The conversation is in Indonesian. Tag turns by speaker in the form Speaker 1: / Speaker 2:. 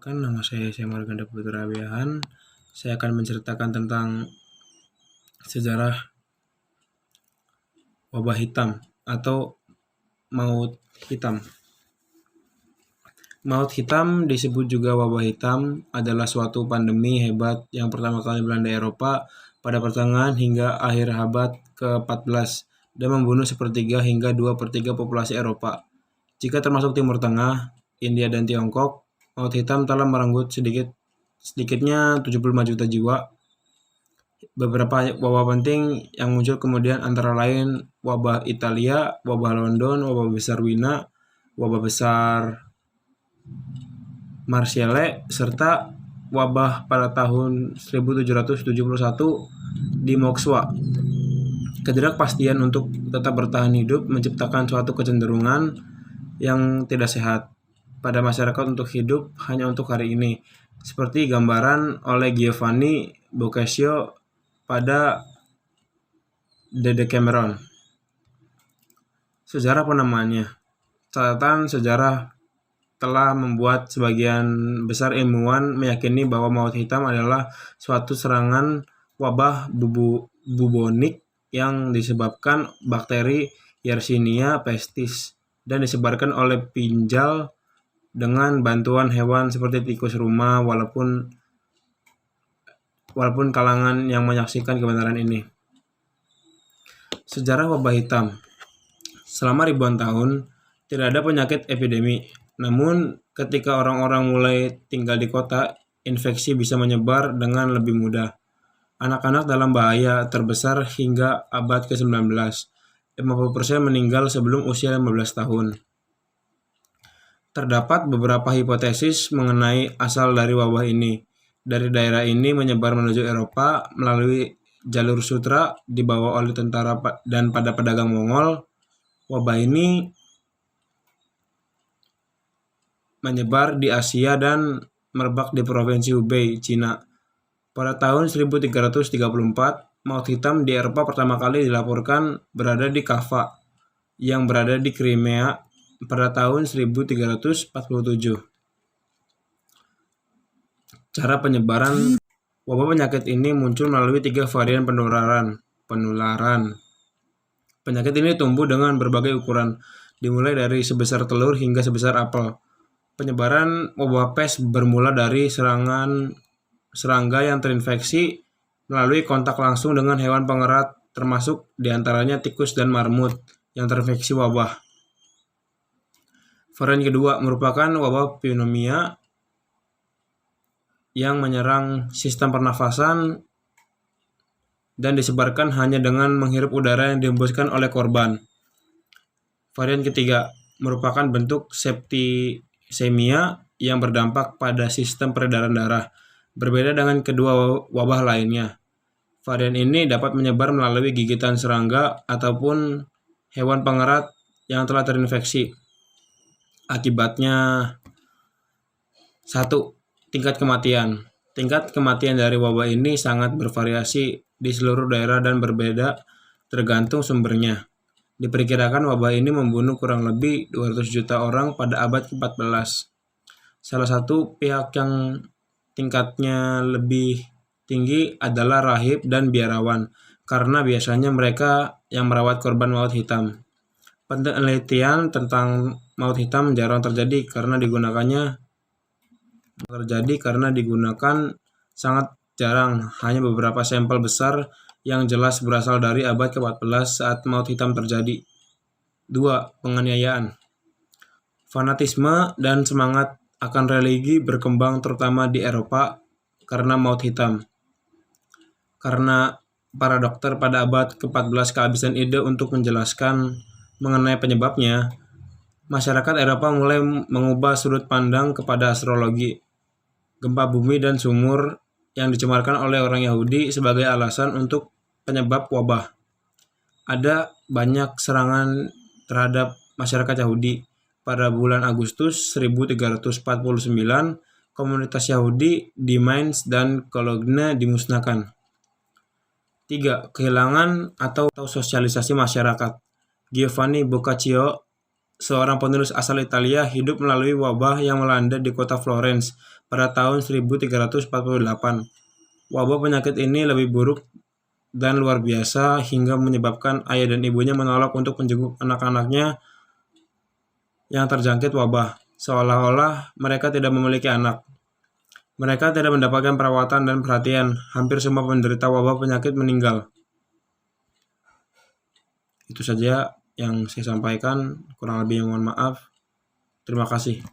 Speaker 1: Perkenalkan, nama saya Marganda Putra Abiahan. Saya akan menceritakan tentang sejarah wabah hitam atau maut hitam. Maut hitam, disebut juga wabah hitam, adalah suatu pandemi hebat yang pertama kali melanda Eropa pada pertengahan hingga akhir abad ke-14 dan membunuh sepertiga hingga 2/3 populasi Eropa. Jika termasuk Timur Tengah, India dan Tiongkok, maut hitam telah merenggut sedikitnya 75 juta jiwa. Beberapa wabah penting yang muncul kemudian antara lain wabah Italia, wabah London, wabah besar Wina, wabah besar Marseille, serta wabah pada tahun 1771 di Moskwa. Ketidakpastian untuk tetap bertahan hidup menciptakan suatu kecenderungan yang tidak sehat pada masyarakat untuk hidup hanya untuk hari ini, seperti gambaran oleh Giovanni Boccaccio pada The Decameron. Sejarah penamaannya. Catatan sejarah telah membuat sebagian besar ilmuwan meyakini bahwa maut hitam adalah suatu serangan wabah bubonik yang disebabkan bakteri Yersinia pestis dan disebarkan oleh pinjal dengan bantuan hewan seperti tikus rumah, walaupun kalangan yang menyaksikan kebenaran ini. Sejarah wabah hitam. Selama ribuan tahun, tidak ada penyakit epidemi. Namun, ketika orang-orang mulai tinggal di kota, infeksi bisa menyebar dengan lebih mudah. Anak-anak dalam bahaya terbesar hingga abad ke-19. 50% meninggal sebelum usia 15 tahun. Terdapat beberapa hipotesis mengenai asal dari wabah ini. Dari daerah ini menyebar menuju Eropa melalui jalur sutra dibawa oleh tentara dan pada pedagang Mongol. Wabah ini menyebar di Asia dan merebak di provinsi Hubei, Cina. Pada tahun 1334, maut hitam di Eropa pertama kali dilaporkan berada di Kaffa, yang berada di Crimea pada tahun 1347. Cara penyebaran wabah penyakit ini muncul melalui 3 varian penularan. Penyakit ini tumbuh dengan berbagai ukuran, dimulai dari sebesar telur hingga sebesar apel. Penyebaran wabah pes bermula dari serangga yang terinfeksi melalui kontak langsung dengan hewan pengerat, termasuk diantaranya tikus dan marmut yang terinfeksi wabah. Varian kedua merupakan wabah pneumonia yang menyerang sistem pernafasan dan disebarkan hanya dengan menghirup udara yang dihembuskan oleh korban. Varian ketiga merupakan bentuk septisemia yang berdampak pada sistem peredaran darah. Berbeda dengan kedua wabah lainnya, varian ini dapat menyebar melalui gigitan serangga ataupun hewan pengerat yang telah terinfeksi. Akibatnya 1. Tingkat kematian. Tingkat kematian dari wabah ini sangat bervariasi di seluruh daerah dan berbeda tergantung sumbernya. Diperkirakan wabah ini membunuh kurang lebih 200 juta orang pada abad ke-14. Salah satu pihak yang tingkatnya lebih tinggi adalah rahib dan biarawan, karena biasanya mereka yang merawat korban maut hitam. Penelitian tentang maut hitam jarang terjadi karena digunakan sangat jarang, hanya beberapa sampel besar yang jelas berasal dari abad ke-14 saat maut hitam terjadi. 2. Penganiayaan. Fanatisme dan semangat akan religi berkembang terutama di Eropa karena maut hitam. Karena para dokter pada abad ke-14 kehabisan ide untuk menjelaskan mengenai penyebabnya, masyarakat Eropa mulai mengubah sudut pandang kepada astrologi, gempa bumi dan sumur yang dicemarkan oleh orang Yahudi sebagai alasan untuk penyebab wabah. Ada banyak serangan terhadap masyarakat Yahudi. Pada bulan Agustus 1349, komunitas Yahudi di Mainz dan Cologne dimusnahkan. 3. Kehilangan atau sosialisasi masyarakat. Giovanni Boccaccio, seorang penulis asal Italia, hidup melalui wabah yang melanda di kota Florence pada tahun 1348. Wabah penyakit ini lebih buruk dan luar biasa hingga menyebabkan ayah dan ibunya menolak untuk menjenguk anak-anaknya yang terjangkit wabah, seolah-olah mereka tidak memiliki anak. Mereka tidak mendapatkan perawatan dan perhatian. Hampir semua penderita wabah penyakit meninggal. Itu saja yang saya sampaikan. Kurang lebihnya mohon maaf. Terima kasih.